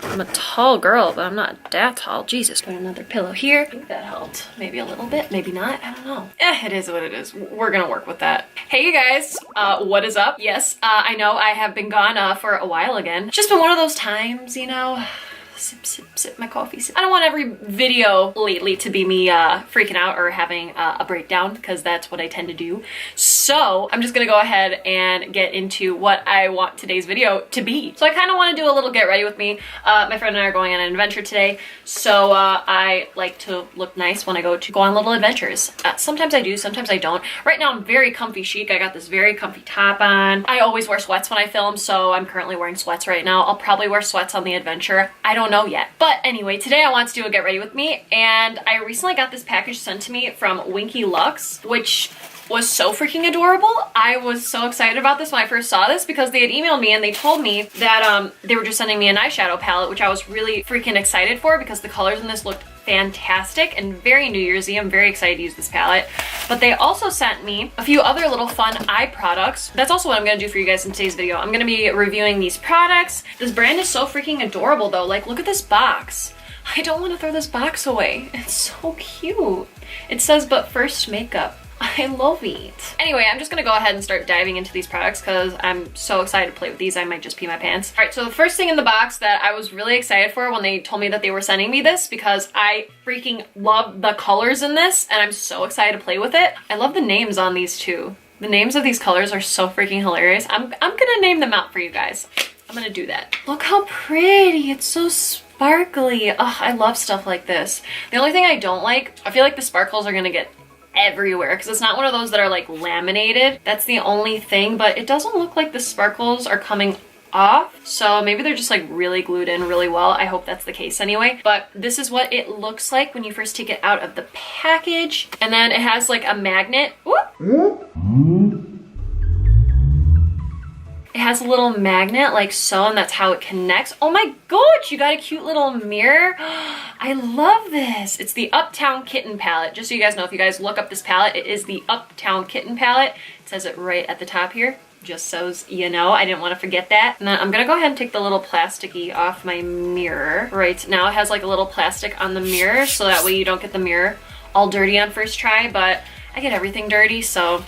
I'm a tall girl, but I'm not that tall. Jesus. Put another pillow here. I think that helped. Maybe a little bit, maybe not. I don't know. It is what it is. We're gonna work with that. Hey, you guys. What is up? Yes, I know I have been gone for a while again. It's just been one of those times, you know. Sip, sip, sip my coffee. Sip. I don't want every video lately to be me freaking out or having a breakdown, because that's what I tend to do. So I'm just gonna go ahead and get into what I want today's video to be. So I kind of want to do a little get ready with me. My friend and I are going on an adventure today, so I like to look nice when I go on little adventures. Sometimes I do, sometimes I don't. Right now I'm very comfy chic. I got this very comfy top on. I always wear sweats when I film, so I'm currently wearing sweats right now. I'll probably wear sweats on the adventure. I don't know yet. But anyway, today I want to do a get ready with me, and I recently got this package sent to me from WINKY LUX, which was so freaking adorable. I was so excited about this when I first saw this, because they had emailed me and they told me that they were just sending me an eyeshadow palette, which I was really freaking excited for because the colors in this looked fantastic and very New Year's-y. I'm very excited to use this palette. But they also sent me a few other little fun eye products. That's also what I'm gonna do for you guys in today's video. I'm gonna be reviewing these products. This brand is so freaking adorable though. Like, look at this box. I don't want to throw this box away. It's so cute. It says, "But first makeup." I love it. Anyway, I'm just gonna go ahead and start diving into these products because I'm so excited to play with these. I might just pee my pants. All right, so the first thing in the box that I was really excited for when they told me that they were sending me this, because I freaking love the colors in this and I'm so excited to play with it. I love the names on these too. The names of these colors are so freaking hilarious. I'm gonna name them out for you guys. I'm gonna do that. Look how pretty. It's so sparkly. Ugh, I love stuff like this. The only thing I don't like, I feel like the sparkles are gonna get everywhere because it's not one of those that are like laminated. That's the only thing, but it doesn't look like the sparkles are coming off, so maybe they're just like really glued in really well. I hope that's the case anyway. But this is what it looks like when you first take it out of the package, and then it has like a magnet. Whoop. It has a little magnet like so, and that's how it connects. Oh my gosh, you got a cute little mirror. I love this. It's the Uptown Kitten palette. Just so you guys know, if you guys look up this palette, it is the Uptown Kitten palette. It says it right at the top here, just so you know. I didn't want to forget that. And then I'm gonna go ahead and take the little plasticky off my mirror. Right now it has like a little plastic on the mirror, so that way you don't get the mirror all dirty on first try, but I get everything dirty, so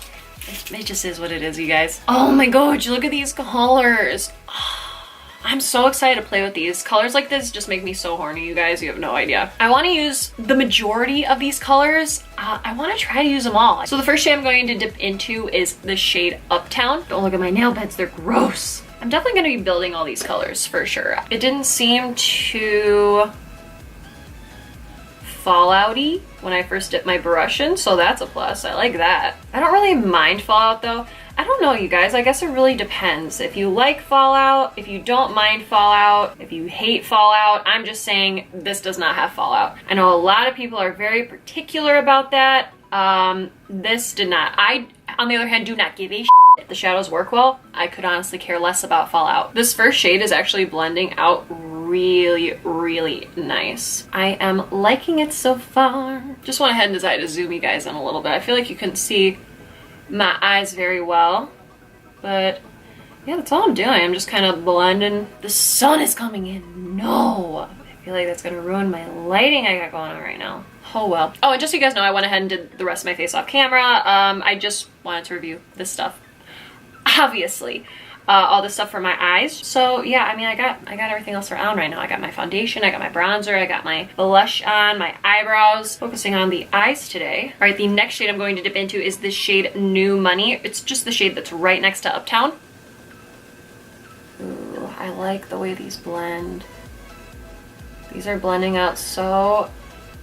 it just is what it is, you guys. Oh my gosh, look at these colors. Oh, I'm so excited to play with these. Colors like this just make me so horny, you guys. You have no idea. I want to use the majority of these colors. I want to try to use them all. So the first shade I'm going to dip into is the shade Uptown. Don't look at my nail beds, they're gross. I'm definitely going to be building all these colors for sure. It didn't seem too fallouty when I first dipped my brush in, so that's a plus. I like that. I don't really mind fallout though. I don't know, you guys. I guess it really depends. If you like fallout, if you don't mind fallout, if you hate fallout, I'm just saying this does not have fallout. I know a lot of people are very particular about that. This did not. I, on the other hand, do not give a shit if the shadows work well. I could honestly care less about fallout. This first shade is actually blending out really, really nice. I am liking it so far. Just went ahead and decided to zoom you guys in a little bit. I feel like you couldn't see my eyes very well, but yeah, that's all I'm doing. I'm just kind of blending. The sun is coming in. No, I feel like that's gonna ruin my lighting I got going on right now. Oh well. Oh, and just so you guys know, I went ahead and did the rest of my face off camera. I just wanted to review this stuff, obviously. All this stuff for my eyes. So yeah, I mean, I got everything else around right now. I got my foundation, I got my bronzer, I got my blush on, my eyebrows. Focusing on the eyes today. All right, the next shade I'm going to dip into is this shade New Money. It's just the shade that's right next to Uptown. Ooh, I like the way these blend. These are blending out so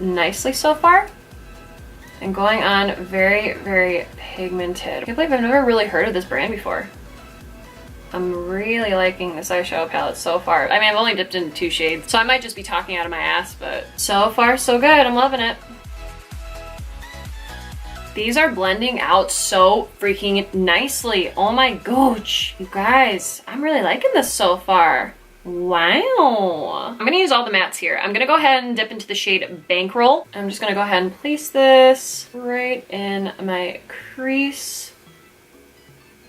nicely so far. And going on very, very pigmented. I can't believe I've never really heard of this brand before. I'm really liking this eyeshadow palette so far. I mean, I've only dipped into 2 shades, so I might just be talking out of my ass, but so far so good. I'm loving it. These are blending out so freaking nicely. Oh my gosh, you guys, I'm really liking this so far. Wow. I'm gonna use all the mattes here. I'm gonna go ahead and dip into the shade Bankroll. I'm just gonna go ahead and place this right in my crease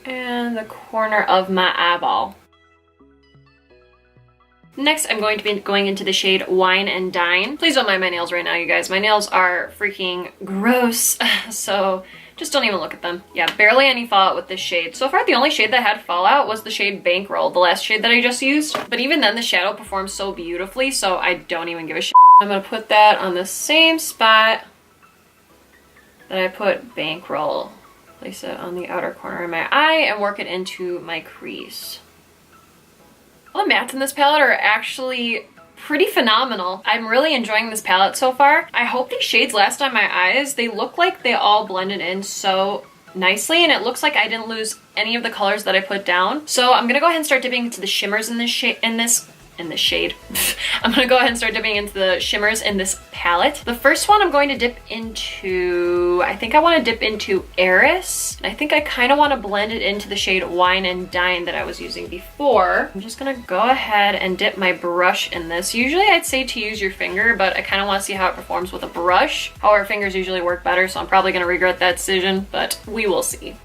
and the corner of my eyeball. Next, I'm going to be going into the shade Wine and Dine. Please don't mind my nails right now, you guys. My nails are freaking gross, so just don't even look at them. Yeah, barely any fallout with this shade. So far, the only shade that had fallout was the shade Bankroll, the last shade that I just used. But even then, the shadow performs so beautifully, so I don't even give a shit. I'm gonna put that on the same spot that I put Bankroll. Place it on the outer corner of my eye and work it into my crease. All the mattes in this palette are actually pretty phenomenal. I'm really enjoying this palette so far. I hope these shades last on my eyes. They look like they all blended in so nicely, and it looks like I didn't lose any of the colors that I put down. So I'm gonna go ahead and start dipping into the shimmers in this shade. I'm gonna go ahead and start dipping into the shimmers in this palette. The first one I'm going to dip into, I think I want to dip into Eris. I think I kind of want to blend it into the shade Wine and Dine that I was using before. I'm just gonna go ahead and dip my brush in this. Usually I'd say to use your finger, but I kind of want to see how it performs with a brush. However, fingers usually work better, so I'm probably gonna regret that decision, but we will see.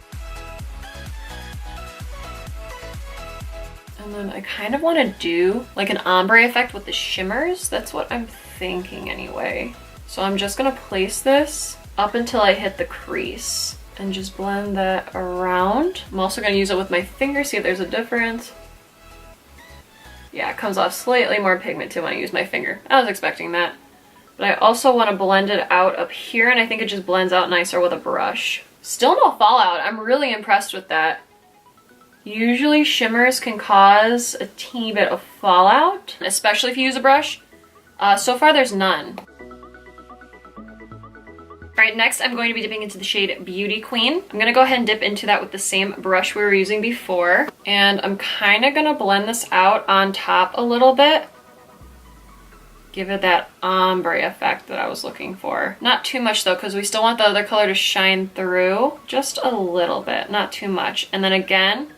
And then I kind of want to do like an ombre effect with the shimmers. That's what I'm thinking anyway. So I'm just going to place this up until I hit the crease and just blend that around. I'm also going to use it with my finger, see if there's a difference. Yeah, it comes off slightly more pigmented when I use my finger. I was expecting that. But I also want to blend it out up here, and I think it just blends out nicer with a brush. Still no fallout. I'm really impressed with that. Usually shimmers can cause a teeny bit of fallout, especially if you use a brush. So far there's none. All right, next I'm going to be dipping into the shade Beauty Queen. I'm gonna go ahead and dip into that with the same brush we were using before. And I'm kinda gonna blend this out on top a little bit. Give it that ombre effect that I was looking for. Not too much though, because we still want the other color to shine through. Just a little bit, not too much. And then again,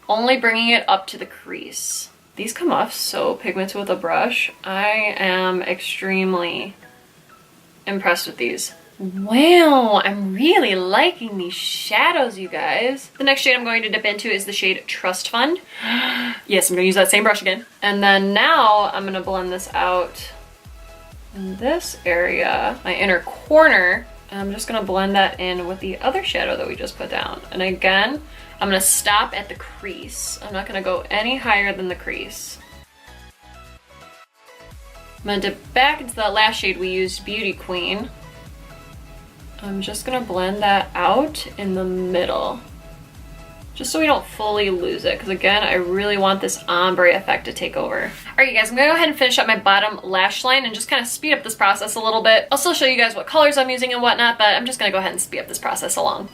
only bringing it up to the crease. These come off so pigmented with a brush. I am extremely impressed with these. Wow, I'm really liking these shadows, you guys. The next shade I'm going to dip into is the shade Trust Fund. Yes, I'm gonna use that same brush again. And then now I'm gonna blend this out in this area, my inner corner. And I'm just gonna blend that in with the other shadow that we just put down. And again, I'm gonna stop at the crease. I'm not gonna go any higher than the crease. I'm gonna dip back into that last shade we used, Beauty Queen. I'm just gonna blend that out in the middle, just so we don't fully lose it, because again, I really want this ombre effect to take over. All right, you guys, I'm gonna go ahead and finish up my bottom lash line and just kind of speed up this process a little bit. I'll still show you guys what colors I'm using and whatnot, but I'm just gonna go ahead and speed up this process along.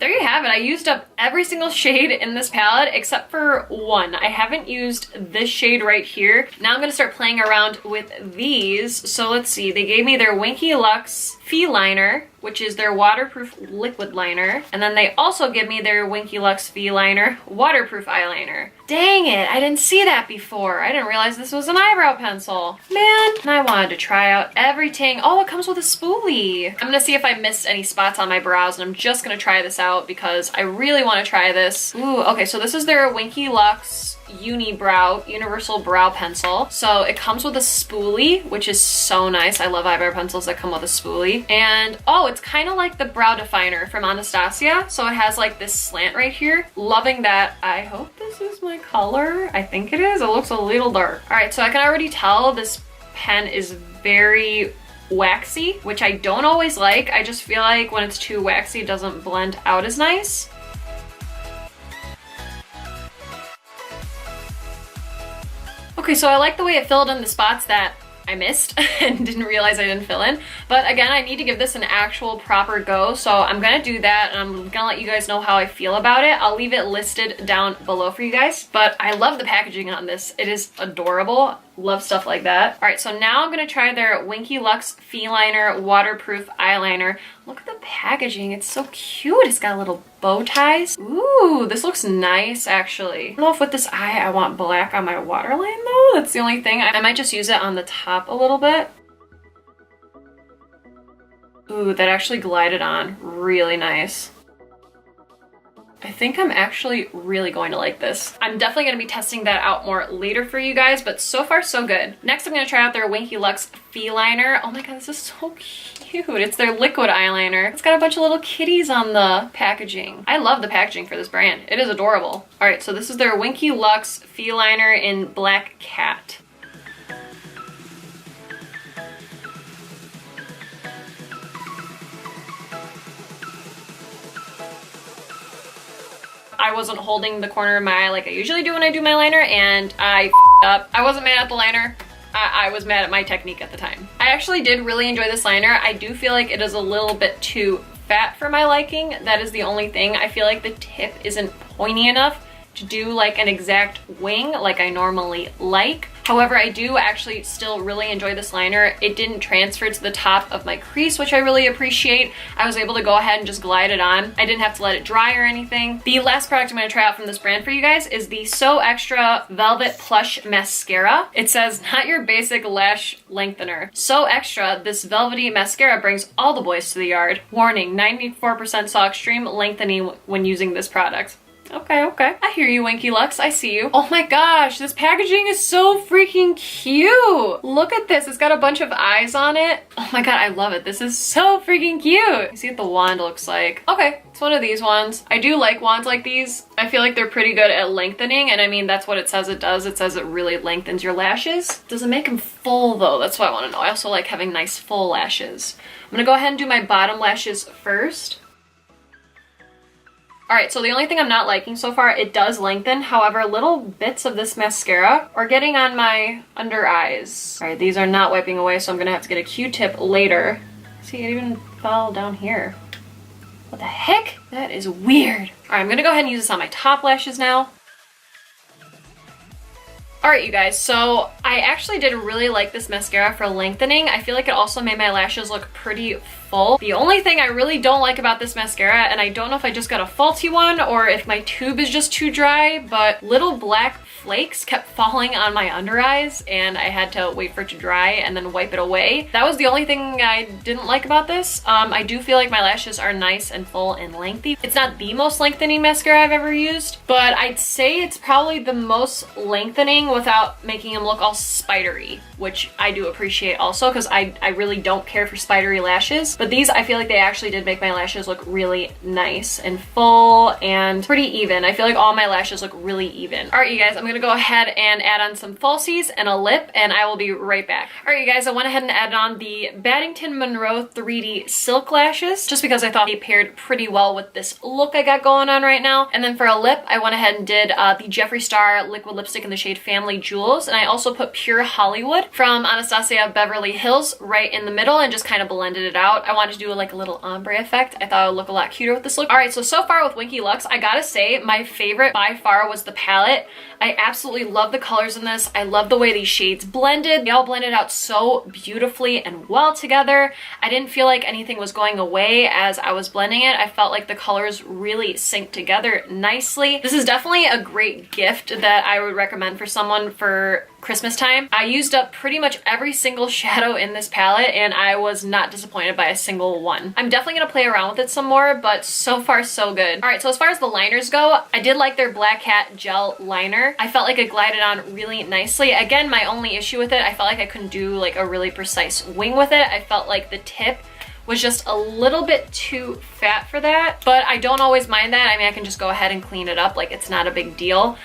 There you have it. I used up every single shade in this palette except for one. I haven't used this shade right here. Now I'm gonna start playing around with these. So let's see, they gave me their WINKY LUX Feliner, which is their waterproof liquid liner. And then they also give me their WINKY LUX Feliner waterproof eyeliner. Dang it, I didn't see that before. I didn't realize this was an eyebrow pencil. Man, and I wanted to try out everything. Oh, it comes with a spoolie. I'm gonna see if I missed any spots on my brows, and I'm just gonna try this out because I really wanna try this. Ooh, okay, so this is their WINKY LUX UniBrow Universal Brow Pencil. So it comes with a spoolie, which is so nice. I love eyebrow pencils that come with a spoolie. And oh, it's kind of like the brow definer from Anastasia. So it has like this slant right here. Loving that. I hope this is my color. I think it is. It looks a little dark. All right, so I can already tell this pen is very waxy, which I don't always like. I just feel like when it's too waxy, it doesn't blend out as nice. Okay, so I like the way it filled in the spots that I missed and didn't realize I didn't fill in. But again, I need to give this an actual proper go. So I'm gonna do that, and I'm gonna let you guys know how I feel about it. I'll leave it listed down below for you guys. But I love the packaging on this. It is adorable. Love stuff like that. All right, so now I'm gonna try their WINKY LUX Feliner Waterproof Eyeliner. Look at the packaging, it's so cute. It's got little bow ties. Ooh, this looks nice actually. I don't know if with this eye I want black on my waterline though. That's the only thing. I might just use it on the top a little bit. Ooh, that actually glided on really nice. I think I'm actually really going to like this. I'm definitely going to be testing that out more later for you guys, but so far so good. Next, I'm going to try out their WINKY LUX Feliner. Oh my god, this is so cute. It's their liquid eyeliner. It's got a bunch of little kitties on the packaging. I love the packaging for this brand. It is adorable. All right, so this is their WINKY LUX Feliner in Black Cat. I wasn't holding the corner of my eye like I usually do when I do my liner, and I f***ed up. I wasn't mad at the liner. I was mad at my technique at the time. I actually did really enjoy this liner. I do feel like it is a little bit too fat for my liking. That is the only thing. I feel like the tip isn't pointy enough to do like an exact wing like I normally like. However, I do actually still really enjoy this liner. It didn't transfer to the top of my crease, which I really appreciate. I was able to go ahead and just glide it on. I didn't have to let it dry or anything. The last product I'm gonna try out from this brand for you guys is the So Extra Velvet Plush Mascara. It says, not your basic lash lengthener. So Extra, this velvety mascara brings all the boys to the yard. Warning, 94% saw extreme lengthening when using this product. Okay, okay. I hear you, WINKY LUX. I see you. Oh my gosh, this packaging is so freaking cute. Look at this. It's got a bunch of eyes on it. Oh my god, I love it. This is so freaking cute. You see what the wand looks like. Okay, it's one of these ones. I do like wands like these. I feel like they're pretty good at lengthening, and I mean, that's what it says it does. It says it really lengthens your lashes. Does it make them full though? That's what I want to know. I also like having nice full lashes. I'm gonna go ahead and do my bottom lashes first. All right, so the only thing I'm not liking so far, it does lengthen. However, little bits of this mascara are getting on my under eyes. All right, these are not wiping away, so I'm gonna have to get a Q-tip later. See, it even fell down here. What the heck? That is weird. All right, I'm gonna go ahead and use this on my top lashes now. All right, you guys, so I actually did really like this mascara for lengthening. I feel like it also made my lashes look pretty full. The only thing I really don't like about this mascara, and I don't know if I just got a faulty one or if my tube is just too dry, but little black flakes kept falling on my under eyes, and I had to wait for it to dry and then wipe it away. That was the only thing I didn't like about this. I do feel like my lashes are nice and full and lengthy. It's not the most lengthening mascara I've ever used, but I'd say it's probably the most lengthening without making them look all spidery, which I do appreciate also, because I really don't care for spidery lashes. But these, I feel like they actually did make my lashes look really nice and full and pretty even. I feel like all my lashes look really even. All right, you guys, I'm gonna go ahead and add on some falsies and a lip, and I will be right back. All right, you guys, I went ahead and added on the Baddington Monroe 3D Silk Lashes, just because I thought they paired pretty well with this look I got going on right now. And then for a lip, I went ahead and did the Jeffree Star liquid lipstick in the shade Family Jewels, and I also put Pure Hollywood from Anastasia Beverly Hills right in the middle and just kind of blended it out. I wanted to do like a little ombre effect. I thought it would look a lot cuter with this look. All right, so far with WINKY LUX, I gotta say my favorite by far was the palette. I absolutely love the colors in this. I love the way these shades blended. They all blended out so beautifully and well together. I didn't feel like anything was going away as I was blending it. I felt like the colors really synced together nicely. This is definitely a great gift that I would recommend for someone for Christmas time. I used up pretty much every single shadow in this palette, and I was not disappointed by a single one. I'm definitely gonna play around with it some more, but so far so good. All right, so as far as the liners go, I did like their Black Cat Gel Liner. I felt like it glided on really nicely. Again, my only issue with it, I felt like I couldn't do like a really precise wing with it. I felt like the tip was just a little bit too fat for that, but I don't always mind that. I mean, I can just go ahead and clean it up, like it's not a big deal.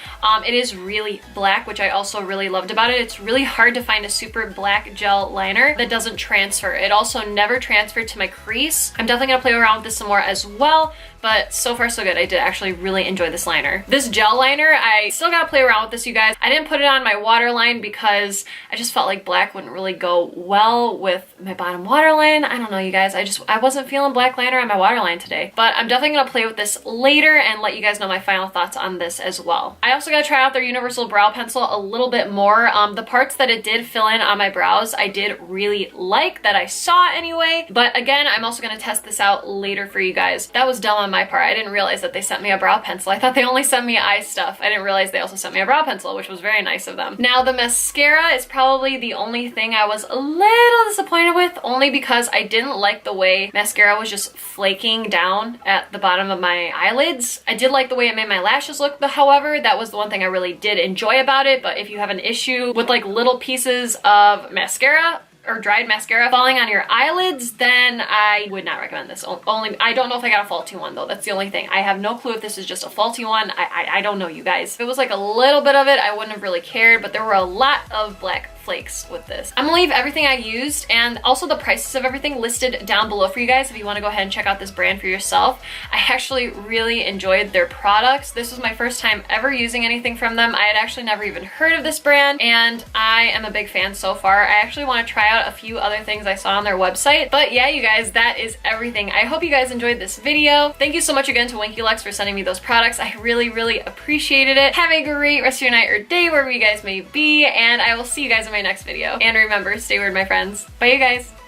It is really black, which I also really loved about it. It's really hard to find a super black gel liner that doesn't transfer. It also never transferred to my crease. I'm definitely gonna play around with this some more as well, but so far so good. I did actually really enjoy this liner. This gel liner, I still gotta play around with this, you guys. I didn't put it on my waterline because I just felt like black wouldn't really go well with my bottom waterline. I don't know, you guys. I wasn't feeling black liner on my waterline today, but I'm definitely gonna play with this later and let you guys know my final thoughts on this as well. I also gotta try out their universal brow pencil a little bit more. The parts that it did fill in on my brows, I did really like, that I saw anyway. But again, I'm also gonna test this out later for you guys. That was dumb on my part. I didn't realize that they sent me a brow pencil. I thought they only sent me eye stuff. I didn't realize they also sent me a brow pencil, which was very nice of them. Now, the mascara is probably the only thing I was a little disappointed with, only because I didn't like the way mascara was just flaking down at the bottom of my eyelids. I did like the way it made my lashes look, but however, that was the one thing I really did enjoy about it. But if you have an issue with like little pieces of mascara or dried mascara falling on your eyelids, then I would not recommend this. Only, I don't know if I got a faulty one though. That's the only thing. I have no clue if this is just a faulty one. I don't know, you guys. If it was like a little bit of it, I wouldn't have really cared, but there were a lot of black flakes with this. I'm gonna leave everything I used and also the prices of everything listed down below for you guys if you want to go ahead and check out this brand for yourself. I actually really enjoyed their products. This was my first time ever using anything from them. I had actually never even heard of this brand and I am a big fan so far. I actually want to try out a few other things I saw on their website. But yeah, you guys, that is everything. I hope you guys enjoyed this video. Thank you so much again to Winky Lux for sending me those products. I really appreciated it. Have a great rest of your night or day wherever you guys may be, and I will see you guys in my next video. And remember, stay weird, my friends. Bye, you guys.